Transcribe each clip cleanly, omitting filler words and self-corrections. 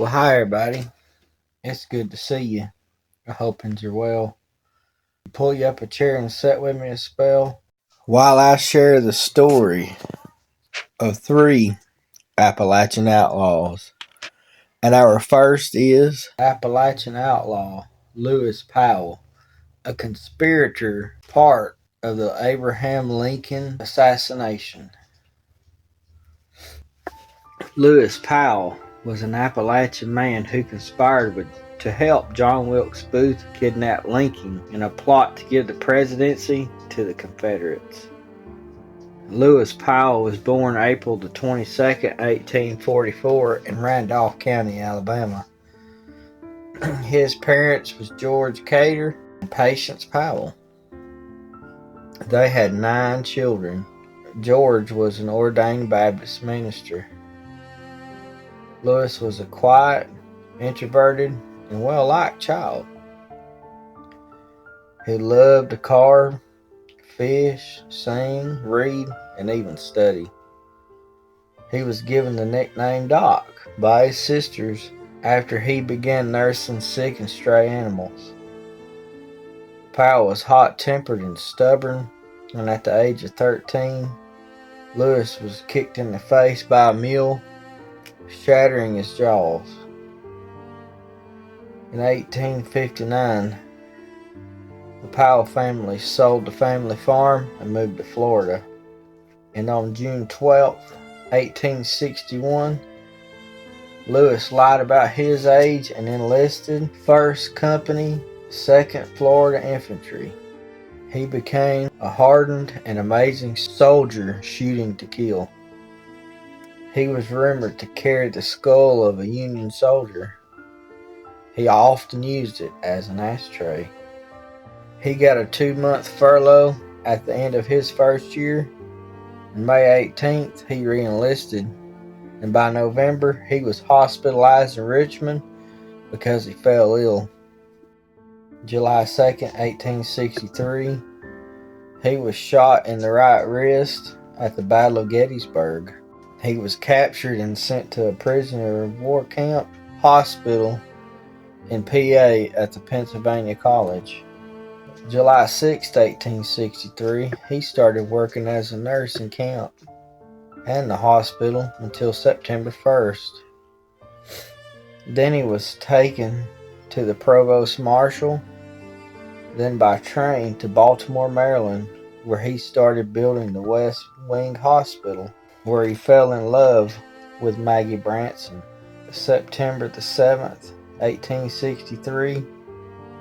Well, hi everybody. It's good to see you. I hope you're well. Pull you up a chair and sit with me a spell while I share the story of three Appalachian outlaws. And our first is Appalachian outlaw Lewis Powell, a conspirator part of the Abraham Lincoln assassination. Lewis Powell was an Appalachian man who conspired to help John Wilkes Booth kidnap Lincoln in a plot to give the presidency to the Confederates. Lewis Powell was born April the 22nd, 1844 in Randolph County, Alabama. His parents was George Cater and Patience Powell. They had 9 children. George was an ordained Baptist minister. Lewis was a quiet, introverted, and well-liked child. He loved to carve, fish, sing, read, and even study. He was given the nickname Doc by his sisters after he began nursing sick and stray animals. Powell was hot-tempered and stubborn, and at the age of 13, Lewis was kicked in the face by a mule, shattering his jaws. In 1859, the Powell family sold the family farm and moved to Florida. And on June 12, 1861, Lewis lied about his age and enlisted 1st Company, 2nd Florida Infantry. He became a hardened and amazing soldier shooting to kill. He was rumored to carry the skull of a Union soldier. He often used it as an ashtray. He got a 2-month furlough at the end of his first year. On May 18th, he re-enlisted, and by November, he was hospitalized in Richmond because he fell ill. July 2nd, 1863, he was shot in the right wrist at the Battle of Gettysburg. He was captured and sent to a prisoner of war camp hospital in PA at the Pennsylvania College. July 6, 1863, he started working as a nurse in camp and the hospital until September 1st. Then he was taken to the Provost Marshal, then by train to Baltimore, Maryland, where he started building the West Wing Hospital, where he fell in love with Maggie Branson. September the 7th, 1863,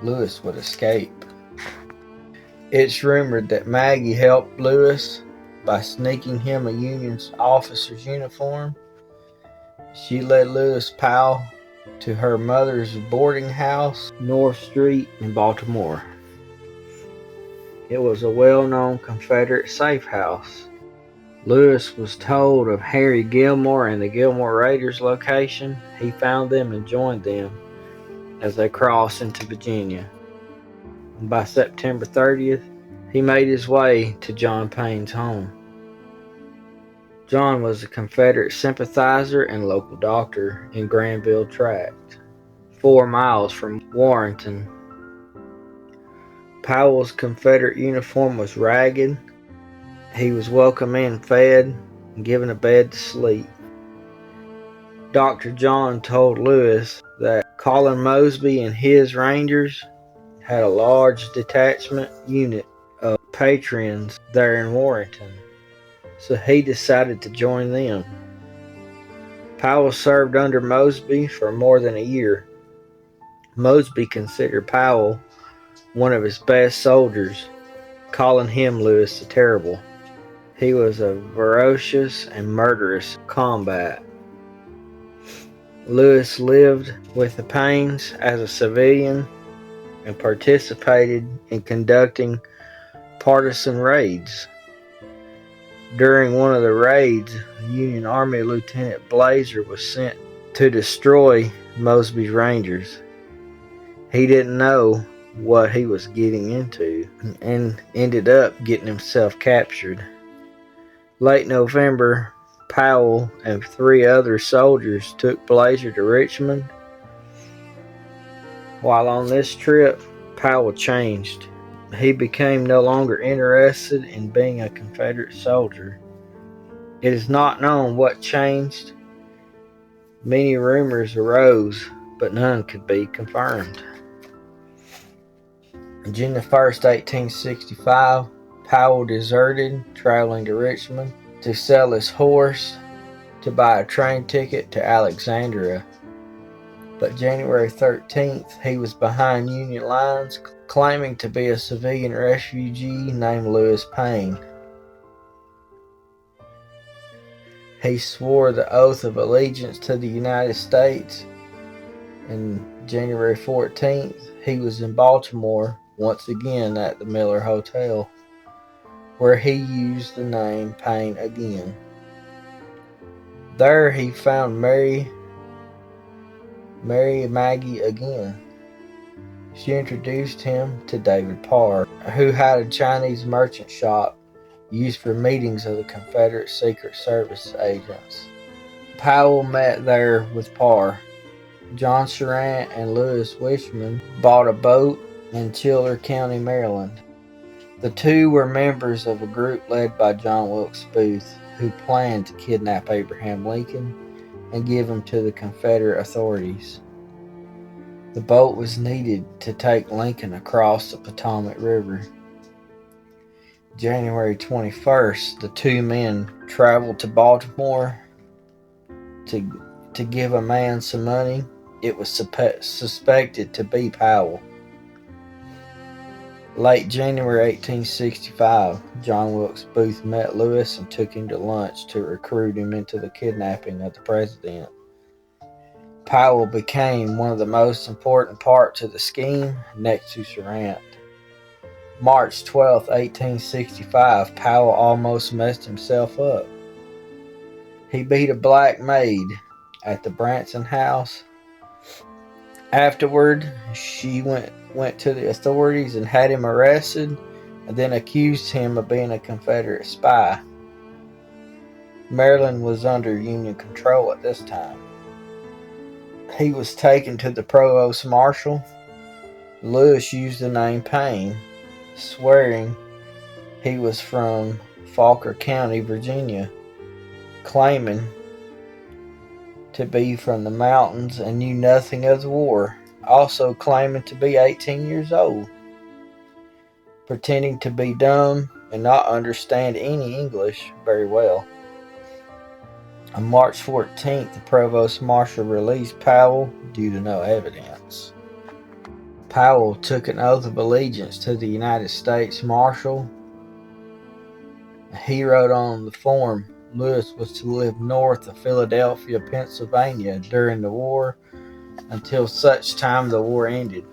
Lewis would escape. It's rumored that Maggie helped Lewis by sneaking him a Union officer's uniform. She led Lewis Powell to her mother's boarding house, North Street in Baltimore. It was a well-known Confederate safe house. Lewis was told of Harry Gilmore and the Gilmore Raiders' location. He found them and joined them as they crossed into Virginia. And by September 30th, he made his way to John Payne's home. John was a Confederate sympathizer and local doctor in Granville Tract, 4 miles from Warrenton. Powell's Confederate uniform was ragged. He was welcomed in, fed, and given a bed to sleep. Dr. John told Lewis that Colin Mosby and his Rangers had a large detachment unit of patrons there in Warrenton, so he decided to join them. Powell served under Mosby for more than a year. Mosby considered Powell one of his best soldiers, calling him Lewis the Terrible. He was a ferocious and murderous combat. Lewis lived with the Paynes as a civilian and participated in conducting partisan raids. During one of the raids, Union Army Lieutenant Blazer was sent to destroy Mosby's Rangers. He didn't know what he was getting into and ended up getting himself captured. Late November, Powell and 3 other soldiers took Blazer to Richmond. While on this trip, Powell changed. He became no longer interested in being a Confederate soldier. It is not known what changed. Many rumors arose, but none could be confirmed. June 1st, 1865, Powell deserted, traveling to Richmond to sell his horse to buy a train ticket to Alexandria. But January 13th, he was behind Union lines, claiming to be a civilian refugee named Lewis Payne. He swore the oath of allegiance to the United States. And January 14th, he was in Baltimore once again at the Miller Hotel, where he used the name Payne again. There he found Mary Maggie again. She introduced him to David Parr, who had a Chinese merchant shop used for meetings of the Confederate Secret Service agents. Powell met there with Parr. John Surratt and Lewis Wishman bought a boat in Childer County, Maryland. The two were members of a group led by John Wilkes Booth, who planned to kidnap Abraham Lincoln and give him to the Confederate authorities. The boat was needed to take Lincoln across the Potomac River. January 21st, the two men traveled to Baltimore to give a man some money. It was suspected to be Powell. Late January 1865, John Wilkes Booth met Lewis and took him to lunch to recruit him into the kidnapping of the president. Powell became one of the most important parts of the scheme, next to Surratt. March 12, 1865, Powell almost messed himself up. He beat a black maid at the Branson house. Afterward, she went to the authorities and had him arrested, and then accused him of being a Confederate spy. Maryland was under Union control at this time. He was taken to the provost marshal. Lewis used the name Payne, swearing he was from Fauquier County, Virginia, claiming to be from the mountains and knew nothing of the war, also claiming to be 18 years old, pretending to be dumb and not understand any English very well. On March 14th, the provost marshal released Powell due to no evidence. Powell took an oath of allegiance to the United States Marshal. He wrote on the form Lewis was to live north of Philadelphia, Pennsylvania during the war until such time the war ended.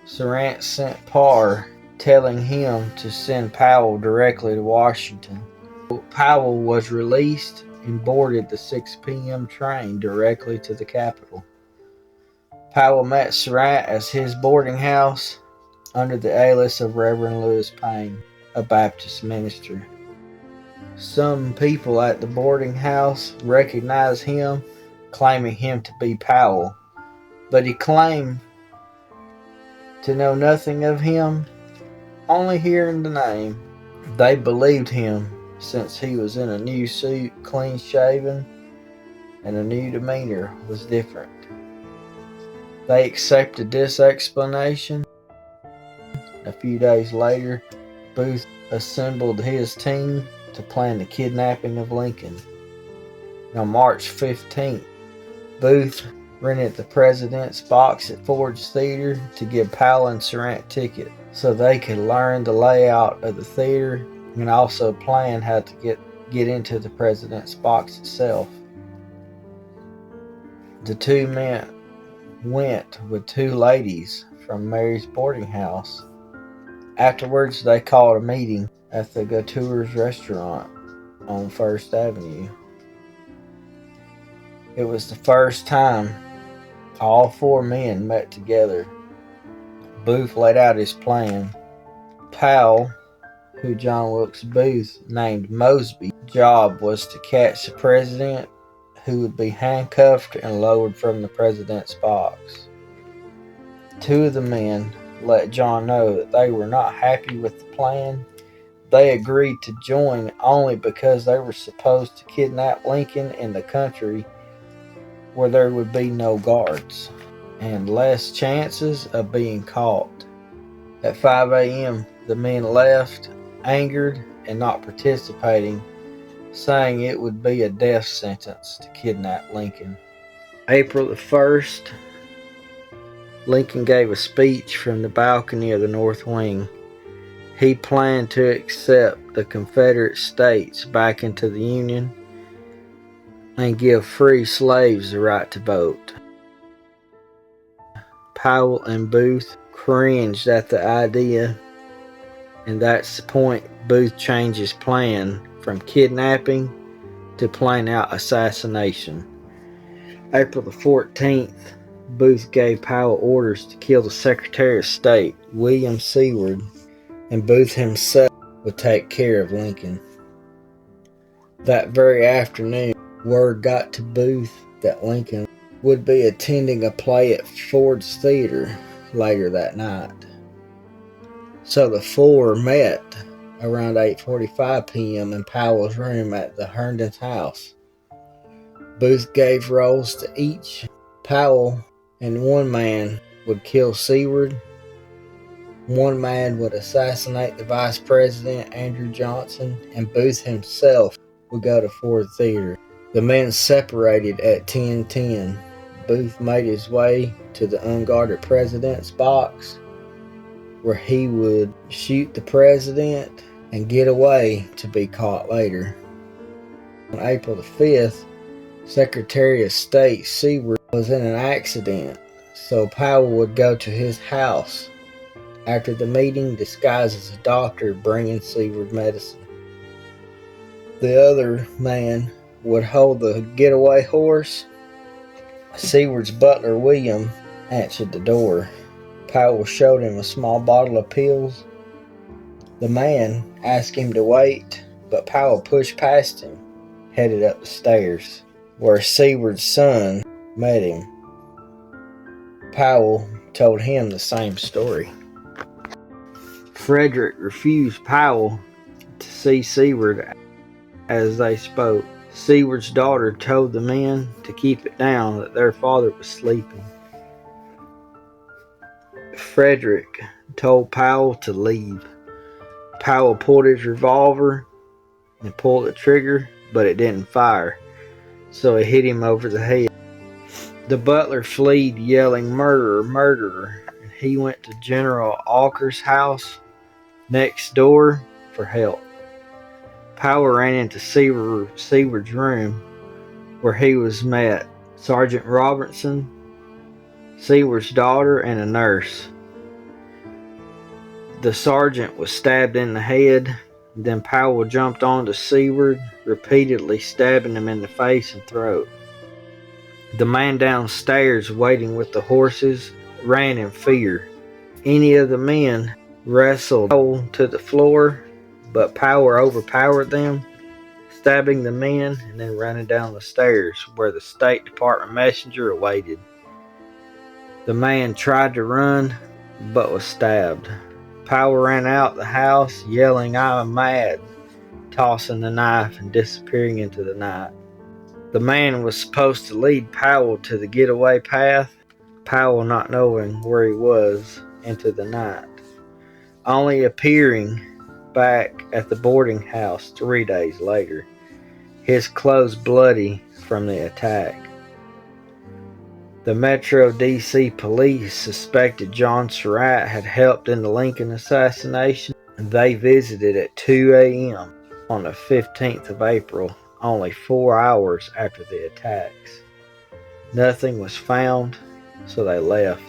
Surratt sent Parr, telling him to send Powell directly to Washington. Powell was released and boarded the 6 p.m. train directly to the capital. Powell met Surratt at his boarding house under the alias of Reverend Lewis Payne, a Baptist minister. Some people at the boarding house recognized him, claiming him to be Powell, but he claimed to know nothing of him, only hearing the name. They believed him since he was in a new suit, clean shaven, and a new demeanor was different. They accepted this explanation. A few days later, Booth assembled his team to plan the kidnapping of Lincoln. On March 15th, Booth rented the President's box at Ford's Theater to give Powell and Surratt tickets so they could learn the layout of the theater and also plan how to get into the President's box itself. The two men went with 2 ladies from Mary's boarding house. Afterwards, they called a meeting at the Gautours restaurant on First Avenue. It was the first time all 4 men met together. Booth laid out his plan. Powell, who John Wilkes Booth named Mosby's job was to catch the president, who would be handcuffed and lowered from the president's box. Two of the men let John know that they were not happy with the plan. They agreed to join only because they were supposed to kidnap Lincoln in the country where there would be no guards and less chances of being caught. At 5 a.m., the men left, angered and not participating, saying it would be a death sentence to kidnap Lincoln. April the 1st, Lincoln gave a speech from the balcony of the North Wing. He planned to accept the Confederate States back into the Union and give free slaves the right to vote. Powell and Booth cringed at the idea, and that's the point Booth changed his plan from kidnapping to plain out assassination. April the 14th, Booth gave Powell orders to kill the Secretary of State, William Seward, and Booth himself would take care of Lincoln. That very afternoon, word got to Booth that Lincoln would be attending a play at Ford's Theater later that night. So the four met around 8:45 p.m. in Powell's room at the Herndon's house. Booth gave roles to each. Powell and one man would kill Seward. One man would assassinate the Vice President, Andrew Johnson, and Booth himself would go to Ford Theater. The men separated at 10:10. Booth made his way to the unguarded president's box, where he would shoot the president and get away to be caught later. On April the 5th, Secretary of State Seward was in an accident, so Powell would go to his house after the meeting disguised as a doctor bringing Seward medicine. The other man would hold the getaway horse. Seward's butler, William, answered the door. Powell showed him a small bottle of pills. The man asked him to wait, but Powell pushed past him, headed up the stairs, where Seward's son met him. Powell told him the same story. Frederick refused Powell to see Seward as they spoke. Seward's daughter told the men to keep it down, that their father was sleeping. Frederick told Powell to leave. Powell pulled his revolver and pulled the trigger, but it didn't fire, so it hit him over the head. The butler fled, yelling, "Murderer, murderer!" and he went to General Alker's house next door for help. Powell ran into Seward's room, where he was met Sergeant Robertson, Seward's daughter, and a nurse. The sergeant was stabbed in the head. Then Powell jumped onto Seward, repeatedly stabbing him in the face and throat. The man downstairs waiting with the horses ran in fear. Any of the men wrestled Powell to the floor, but Powell overpowered them, stabbing the men and then running down the stairs where the State Department messenger awaited. The man tried to run, but was stabbed. Powell ran out the house, yelling, "I'm mad," tossing the knife and disappearing into the night. The man was supposed to lead Powell to the getaway path, Powell not knowing where he was into the night, only appearing back at the boarding house 3 days later, his clothes bloody from the attack. The Metro D.C. police suspected John Surratt had helped in the Lincoln assassination, and they visited at 2 a.m. on the 15th of April, only 4 hours after the attacks. Nothing was found, so they left.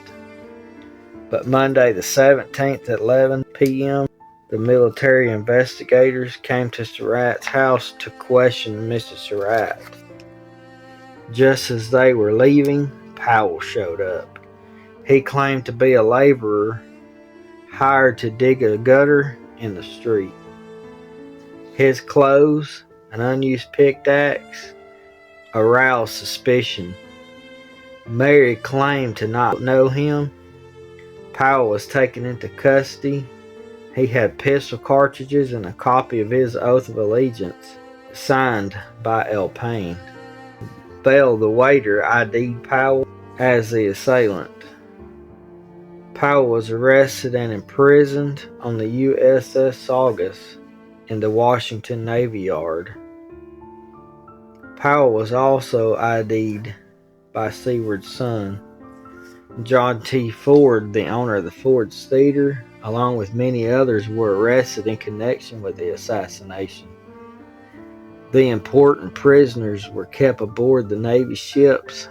But Monday the 17th at 11 p.m., the military investigators came to Surratt's house to question Mr. Surratt. Just as they were leaving, Powell showed up. He claimed to be a laborer hired to dig a gutter in the street. His clothes, an unused pickaxe, aroused suspicion. Mary claimed to not know him. Powell was taken into custody. He had pistol cartridges and a copy of his oath of allegiance, signed by L. Payne. Bell, the waiter, ID'd Powell as the assailant. Powell was arrested and imprisoned on the USS Saugus in the Washington Navy Yard. Powell was also ID'd by Seward's son. John T. Ford, the owner of the Ford Theater, along with many others, were arrested in connection with the assassination. The important prisoners were kept aboard the Navy ships.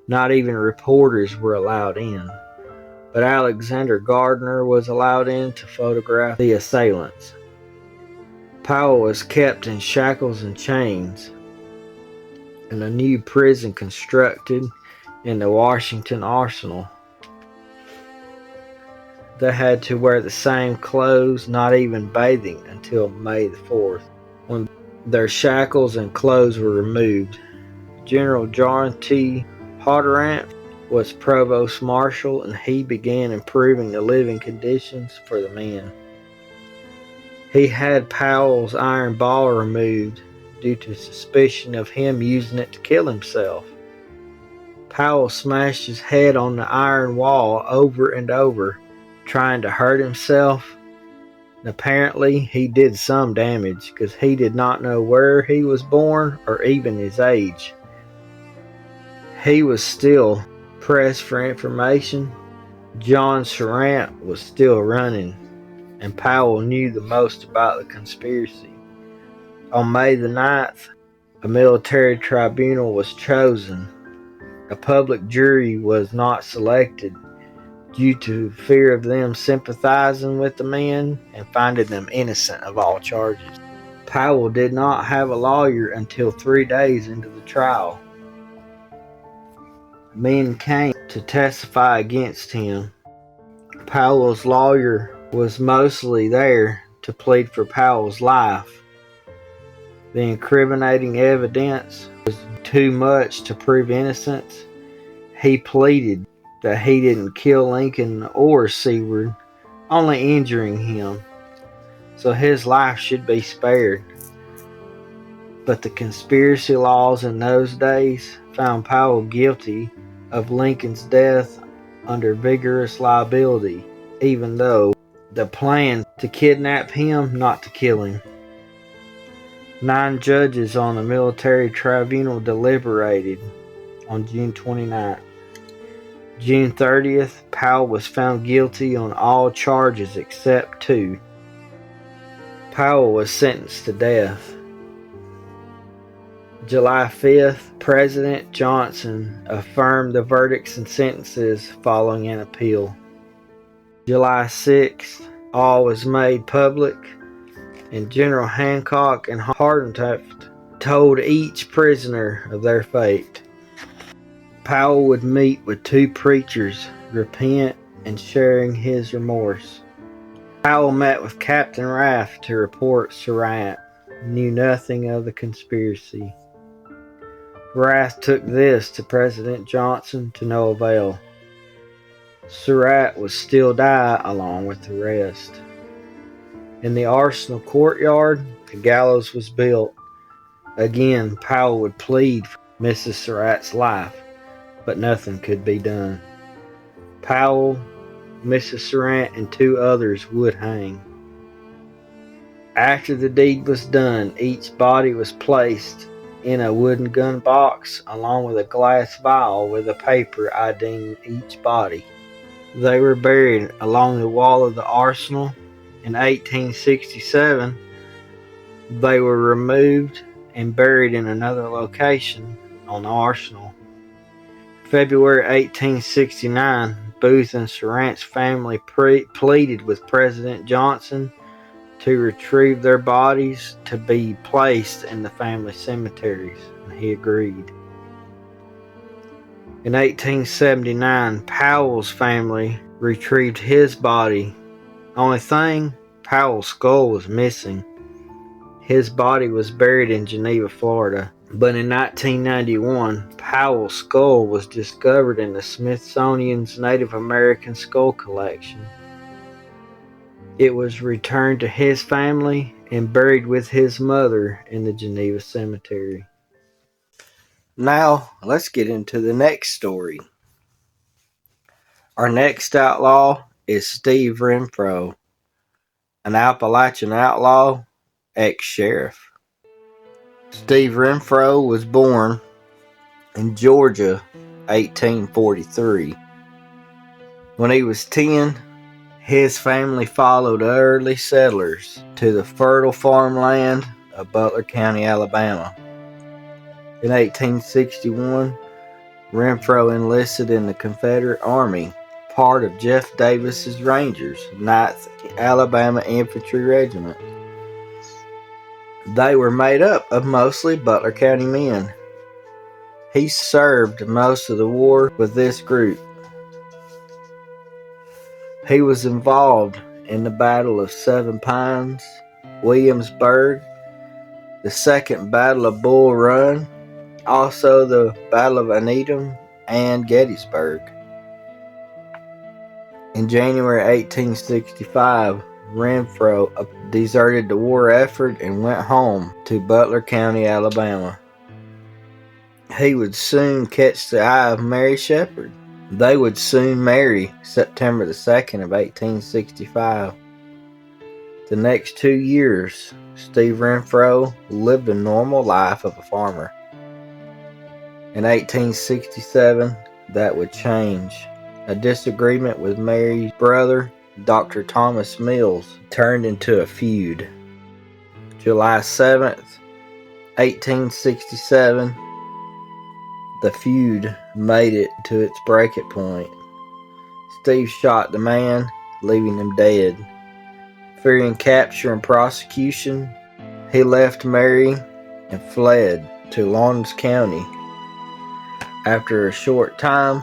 Not even reporters were allowed in, but Alexander Gardner was allowed in to photograph the assailants. Powell was kept in shackles and chains in a new prison constructed in the Washington Arsenal. They had to wear the same clothes, not even bathing, until May the 4th, when their shackles and clothes were removed. General John T. Hauterant was provost marshal, and he began improving the living conditions for the men. He had Powell's iron ball removed due to suspicion of him using it to kill himself. Powell smashed his head on the iron wall over and over, trying to hurt himself. And apparently he did some damage, because he did not know where he was born or even his age. He was still pressed for information. John Surratt was still running, and Powell knew the most about the conspiracy. On May the 9th, a military tribunal was chosen. A public jury was not selected due to fear of them sympathizing with the men and finding them innocent of all charges. Powell did not have a lawyer until 3 days into the trial. Men came to testify against him. Powell's lawyer was mostly there to plead for Powell's life. The incriminating evidence was too much to prove innocence. He pleaded that he didn't kill Lincoln or Seward, only injuring him, so his life should be spared. But the conspiracy laws in those days found Powell guilty of Lincoln's death under vigorous liability, even though the plan to kidnap him, not to kill him. 9 judges on the military tribunal deliberated on June 29th. June 30th, Powell was found guilty on all charges except 2. Powell was sentenced to death. July 5th, President Johnson affirmed the verdicts and sentences following an appeal. July 6th, all was made public, and General Hancock and Hardintuft told each prisoner of their fate. Powell would meet with 2 preachers, repent and sharing his remorse. Powell met with Captain Raft to report Surratt knew nothing of the conspiracy. Raft took this to President Johnson to no avail. Surratt would still die along with the rest. In the Arsenal courtyard, the gallows was built. Again, Powell would plead for Mrs. Surratt's life, but nothing could be done. Powell, Mrs. Surratt, and 2 others would hang. After the deed was done, each body was placed in a wooden gun box along with a glass vial with a paper IDing each body. They were buried along the wall of the arsenal. In 1867, they were removed and buried in another location on the arsenal. February 1869, Booth and Surratt's family pleaded with President Johnson to retrieve their bodies to be placed in the family cemeteries, and he agreed. In 1879, Powell's family retrieved his body. Only thing, Powell's skull was missing. His body was buried in Geneva, Florida. But in 1991, Powell's skull was discovered in the Smithsonian's Native American Skull Collection. It was returned to his family and buried with his mother in the Geneva Cemetery. Now, let's get into the next story. Our next outlaw is Steve Renfro, an Appalachian outlaw, ex-sheriff. Steve Renfro was born in Georgia, 1843. When he was 10, his family followed early settlers to the fertile farmland of Butler County, Alabama. In 1861, Renfro enlisted in the Confederate Army, part of Jeff Davis's Rangers, 9th Alabama Infantry Regiment. They were made up of mostly Butler County men. He served most of the war with this group. He was involved in the Battle of Seven Pines, Williamsburg, the Second Battle of Bull Run, also the Battle of Antietam and Gettysburg. In January 1865, Renfro deserted the war effort and went home to Butler County, Alabama. He would soon catch the eye of Mary Shepherd. They would soon marry September the 2nd of 1865. The next 2 years, Steve Renfro lived a normal life of a farmer. In 1867, that would change. A disagreement with Mary's brother, Dr. Thomas Mills, turned into a feud. July 7th, 1867, the feud made it to its breaking point. Steve shot the man, leaving him dead. Fearing capture and prosecution, he left Mary and fled to Lawrence County. After a short time,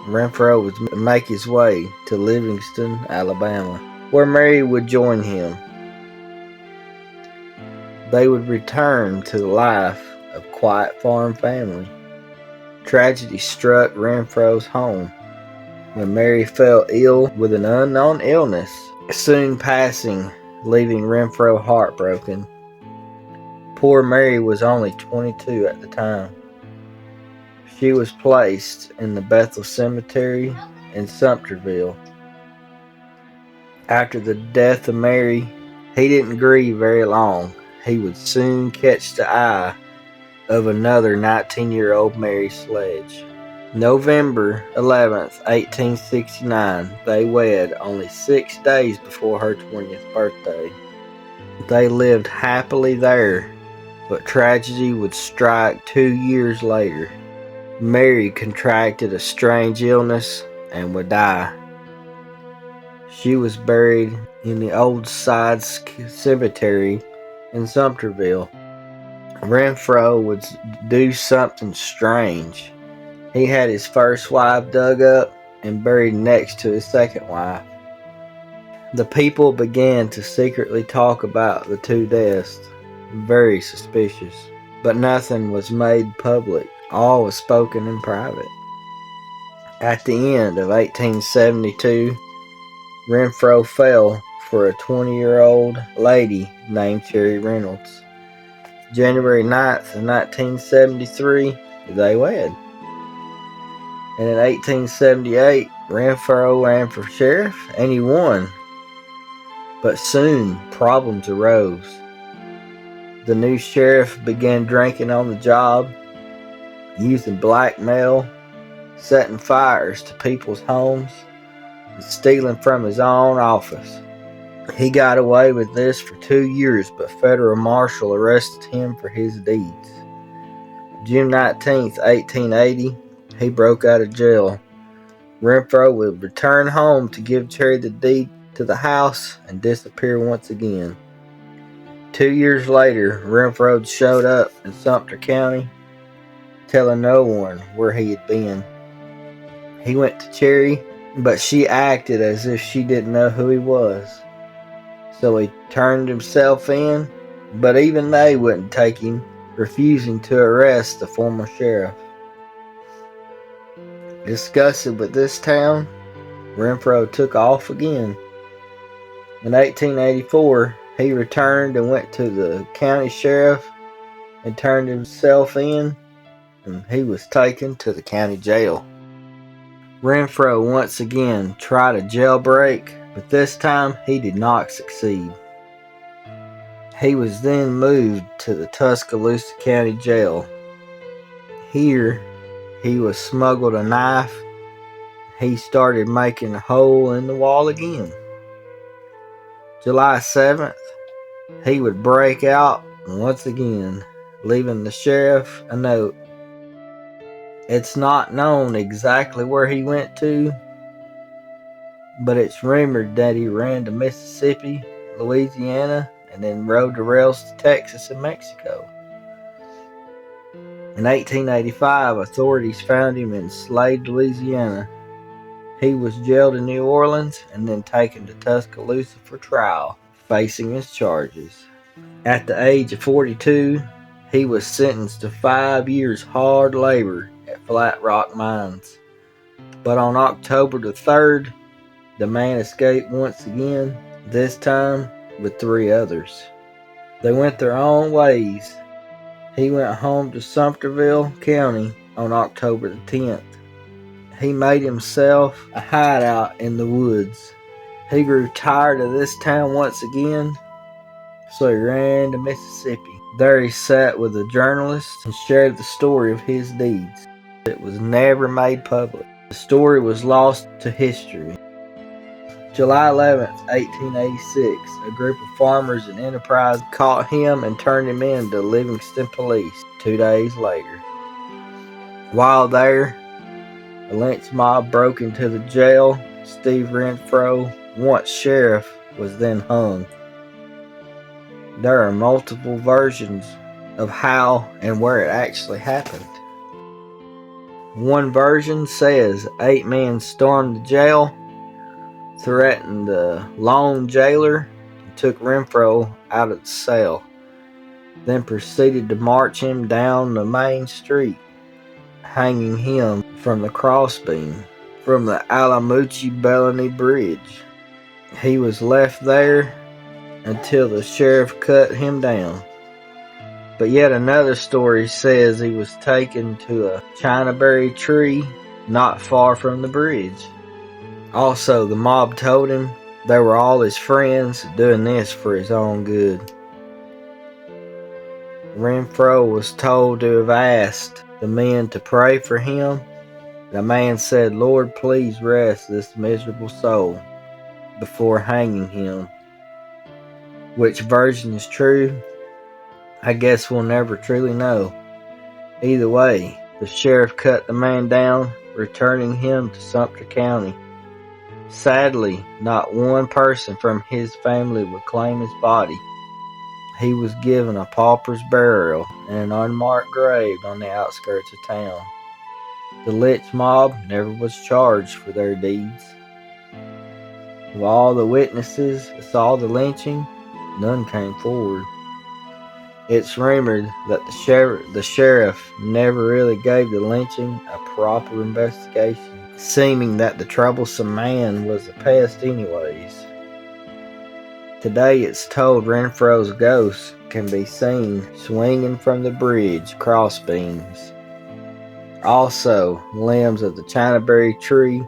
Renfro would make his way to Livingston, Alabama, where Mary would join him. They would return to the life of quiet farm family. Tragedy struck Renfro's home when Mary fell ill with an unknown illness, soon passing, leaving Renfro heartbroken. Poor Mary was only 22 at the time. She was placed in the Bethel Cemetery in Sumterville. After the death of Mary, he didn't grieve very long. He would soon catch the eye of another 19-year-old Mary Sledge. November 11th, 1869, they wed only 6 days before her 20th birthday. They lived happily there, but tragedy would strike 2 years later. Mary contracted a strange illness and would die. She was buried in the Old Side Cemetery in Sumterville. Renfro would do something strange. He had his first wife dug up and buried next to his second wife. The people began to secretly talk about the two deaths, very suspicious, but nothing was made public. All was spoken in private. At the end of 1872, Renfro fell for a 20-year-old lady named Cherry Reynolds. January 9th of 1973, they wed. And in 1878, Renfro ran for sheriff and he won. But soon, problems arose. The new sheriff began drinking on the job, using blackmail, setting fires to people's homes, and stealing from his own office. He got away with this for 2 years, but federal marshal arrested him for his deeds. June 19th, 1880, he broke out of jail. Renfro would return home to give Cherry the deed to the house and disappear once again. 2 years later, Renfro showed up in Sumter County, telling no one where he had been. He went to Cherry, but she acted as if she didn't know who he was. So he turned himself in but even they wouldn't take him, refusing to arrest the former sheriff. Disgusted with this town, Renfro took off again. In 1884, he returned and went to the county sheriff and turned himself in, and he was taken to the county jail. Renfro once again tried a jailbreak, but this time he did not succeed. He was then moved to the Tuscaloosa County Jail. Here, he was smuggled a knife. He started making a hole in the wall again. July 7th, he would break out once again, leaving the sheriff a note. It's not known exactly where he went to, but it's rumored that he ran to Mississippi, Louisiana, and then rode the rails to Texas and Mexico. In 1885, authorities found him in Slade, Louisiana. He was jailed in New Orleans and then taken to Tuscaloosa for trial, facing his charges. At the age of 42, he was sentenced to 5 years hard labor at Flat Rock Mines. But on October the 3rd, the man escaped once again, this time with 3 others. They went their own ways. He went home to Sumterville County on October the 10th. He made himself a hideout in the woods. He grew tired of this town once again, so he ran to Mississippi. There he sat with a journalist and shared the story of his deeds. It was never made public. The story was lost to history. July 11th, 1886, a group of farmers in Enterprise caught him and turned him in to Livingston police 2 days later. While there, a lynch mob broke into the jail. Steve Renfro, once sheriff, was then hung. There are multiple versions of how and where it actually happened. One version says 8 men stormed the jail, threatened the lone jailer, and took Renfro out of the cell, then proceeded to march him down the main street, hanging him from the crossbeam from the Allamuchy-Bellany Bridge. He was left there until the sheriff cut him down. But yet another story says he was taken to a chinaberry tree not far from the bridge. Also, the mob told him they were all his friends doing this for his own good. Renfro was told to have asked the men to pray for him. The man said, "Lord, please rest this miserable soul," before hanging him. Which version is true? I guess we'll never truly know. Either way, the sheriff cut the man down, returning him to Sumter County. Sadly, not one person from his family would claim his body. He was given a pauper's burial in an unmarked grave on the outskirts of town. The lynch mob never was charged for their deeds. Of all the witnesses that saw the lynching, none came forward. It's rumored that the sheriff never really gave the lynching a proper investigation, seeming that the troublesome man was a pest anyways. Today it's told Renfro's ghost can be seen swinging from the bridge crossbeams. Also, limbs of the chinaberry tree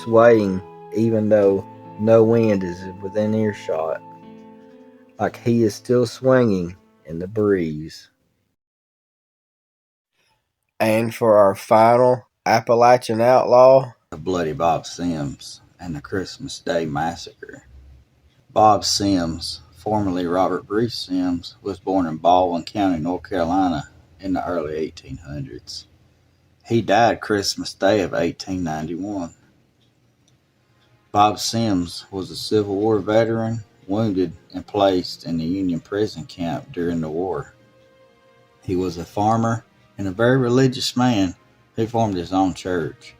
swaying even though no wind is within earshot, like he is still swinging in the breeze. And for our final Appalachian outlaw, the Bloody Bob Sims and the Christmas Day Massacre. Bob Sims, formerly Robert Bruce Sims, was born in Baldwin County, North Carolina in the early 1800s. He died Christmas Day of 1891. Bob Sims was a Civil War veteran, wounded and placed in the Union prison camp during the war. He was a farmer and a very religious man who formed his own church,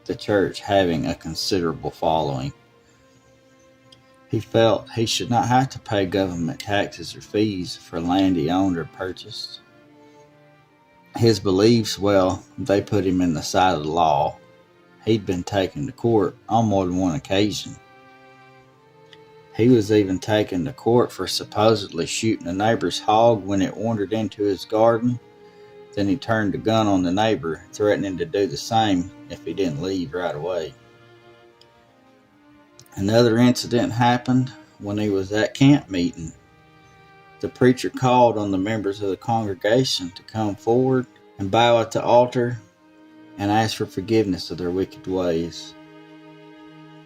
the church having a considerable following. He felt he should not have to pay government taxes or fees for land he owned or purchased. His beliefs, well, they put him in the side of the law. He'd been taken to court on more than one occasion. He was even taken to court for supposedly shooting a neighbor's hog when it wandered into his garden. Then he turned the gun on the neighbor, threatening to do the same if he didn't leave right away. Another incident happened when he was at camp meeting. The preacher called on the members of the congregation to come forward and bow at the altar and ask for forgiveness of their wicked ways.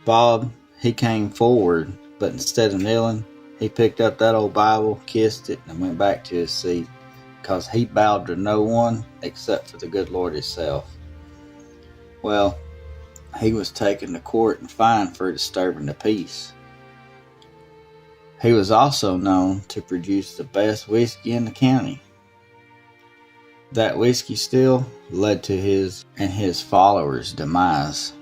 Bob, he came forward, but instead of kneeling, he picked up that old Bible, kissed it, and went back to his seat, because he bowed to no one except for the good Lord himself. Well, he was taken to court and fined for disturbing the peace. He was also known to produce the best whiskey in the county. That whiskey still led to his and his followers' demise.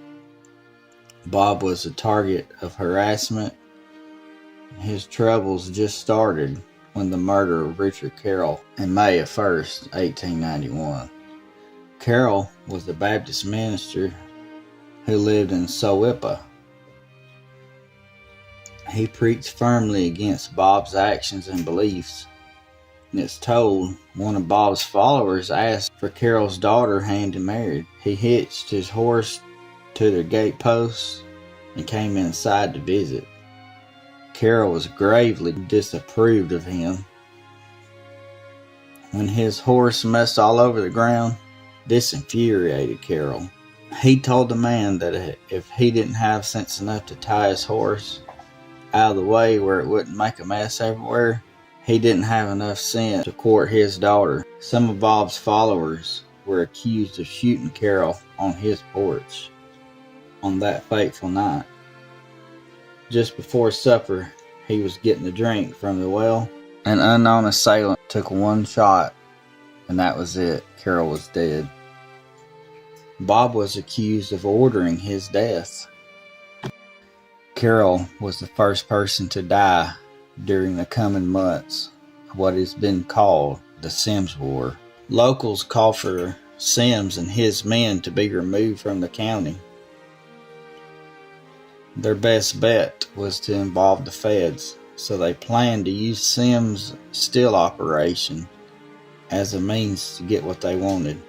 Bob was a target of harassment. His troubles just started when the murder of Richard Carroll in May 1st, 1891. Carroll was a Baptist minister who lived in Sowippa. He preached firmly against Bob's actions and beliefs, and it's told one of Bob's followers asked for Carroll's daughter hand in marriage. He hitched his horse to the gatepost and came inside to visit. Carroll was gravely disapproved of him. When his horse messed all over the ground, this infuriated Carroll. He told the man that if he didn't have sense enough to tie his horse out of the way where it wouldn't make a mess everywhere, he didn't have enough sense to court his daughter. Some of Bob's followers were accused of shooting Carroll on his porch on that fateful night. Just before supper, he was getting a drink from the well. An unknown assailant took one shot, and that was it. Carroll was dead. Bob was accused of ordering his death. Carroll was the first person to die during the coming months of what has been called the Sims War. Locals called for Sims and his men to be removed from the county. Their best bet was to involve the feds, so they planned to use Sims' still operation as a means to get what they wanted.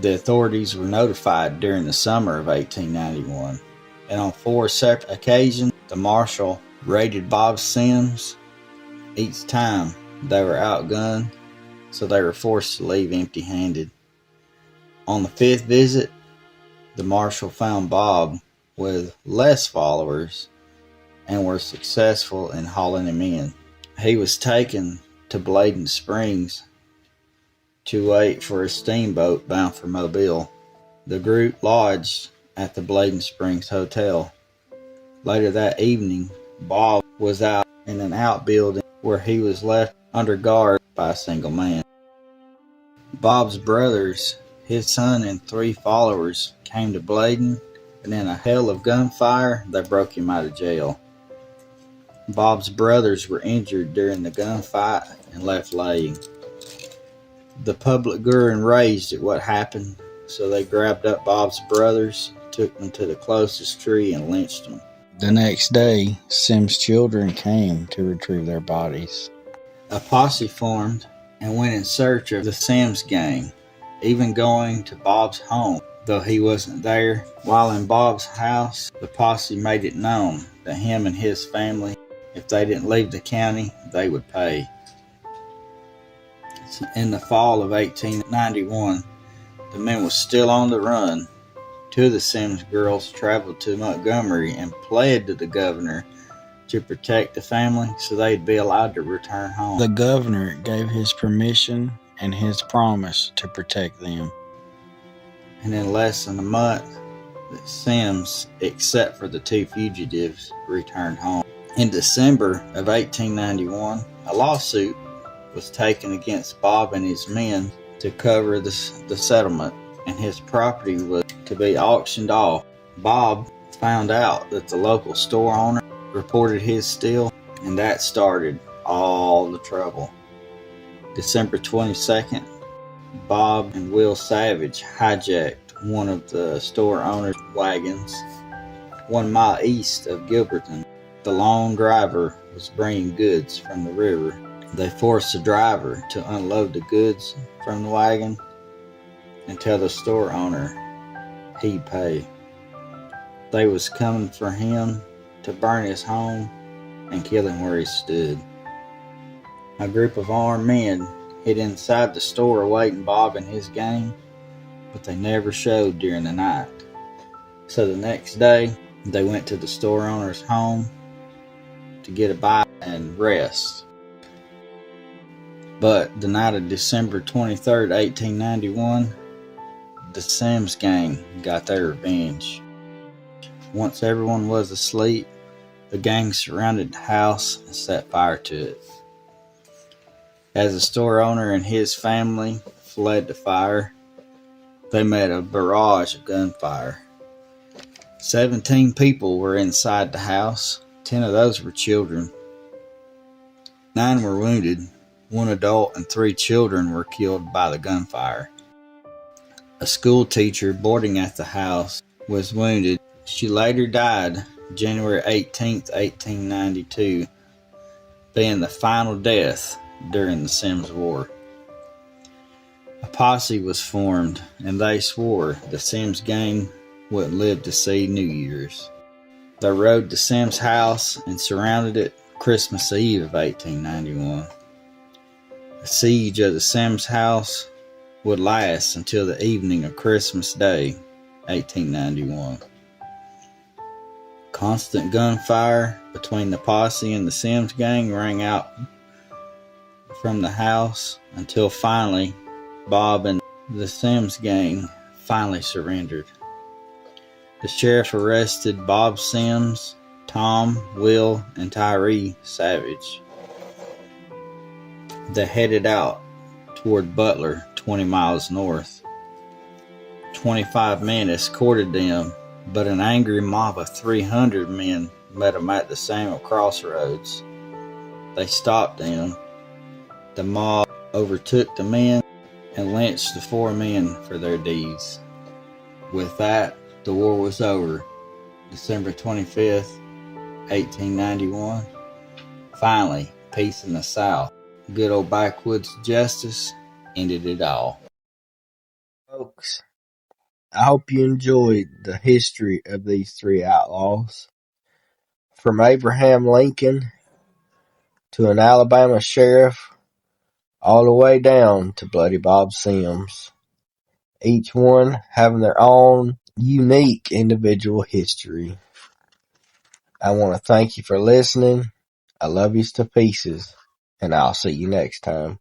The authorities were notified during the summer of 1891, and on 4 separate occasions, the marshal raided Bob Sims. Each time, they were outgunned, so they were forced to leave empty-handed. On the 5th visit, the marshal found Bob with less followers and were successful in hauling him in. He was taken to Bladen Springs to wait for a steamboat bound for Mobile. The group lodged at the Bladen Springs Hotel. Later that evening, Bob was out in an outbuilding where he was left under guard by a single man. Bob's brothers, his son, and 3 followers came to Bladen, and in a hell of gunfire, they broke him out of jail. Bob's brothers were injured during the gunfight and left laying. The public grew enraged at what happened, so they grabbed up Bob's brothers, took them to the closest tree, and lynched them. The next day, Sims' children came to retrieve their bodies. A posse formed and went in search of the Sims gang, even going to Bob's home, though he wasn't there. While in Bob's house, the posse made it known that him and his family, if they didn't leave the county, they would pay. In the fall of 1891, the men were still on the run. 2 of the Sims girls traveled to Montgomery and pled to the governor to protect the family so they'd be allowed to return home. The governor gave his permission and his promise to protect them. And in less than a month, the Sims, except for the 2 fugitives, returned home. In December of 1891, a lawsuit was taken against Bob and his men to cover the settlement, and his property was to be auctioned off. Bob found out that the local store owner reported his still, and that started all the trouble. December 22nd, Bob and Will Savage hijacked one of the store owner's wagons 1 mile east of Gilberton. The lone driver was bringing goods from the river. They forced the driver to unload the goods from the wagon and tell the store owner he'd pay. They was coming for him to burn his home and kill him where he stood. A group of armed men hid inside the store awaiting Bob and his gang, but they never showed during the night. So the next day, they went to the store owner's home to get a bite and rest. But the night of December 23rd, 1891, the Sims gang got their revenge. Once everyone was asleep, the gang surrounded the house and set fire to it. As the store owner and his family fled the fire, they met a barrage of gunfire. 17 people were inside the house. 10 of those were children. 9 were wounded. 1 adult and 3 children were killed by the gunfire. A school teacher boarding at the house was wounded. She later died January 18, 1892, being the final death during the Sims War. A posse was formed, and they swore the Sims gang wouldn't live to see New Year's. They rode to Sims' house and surrounded it Christmas Eve of 1891. The siege of the Sims' house would last until the evening of Christmas Day, 1891. Constant gunfire between the posse and the Sims gang rang out from the house until finally Bob and the Sims gang finally surrendered. The sheriff arrested Bob Sims, Tom, Will, and Tyree Savage. They headed out toward Butler, 20 miles north. 25 men escorted them, but an angry mob of 300 men met them at the Samuel Crossroads. They stopped them. The mob overtook the men and lynched the 4 men for their deeds. With that, the war was over. December 25th, 1891. Finally, peace in the South. Good old backwoods justice ended it all. Folks, I hope you enjoyed the history of these 3 outlaws. From Abraham Lincoln to an Alabama sheriff, all the way down to Bloody Bob Sims. Each one having their own unique individual history. I want to thank you for listening. I love you to pieces, and I'll see you next time.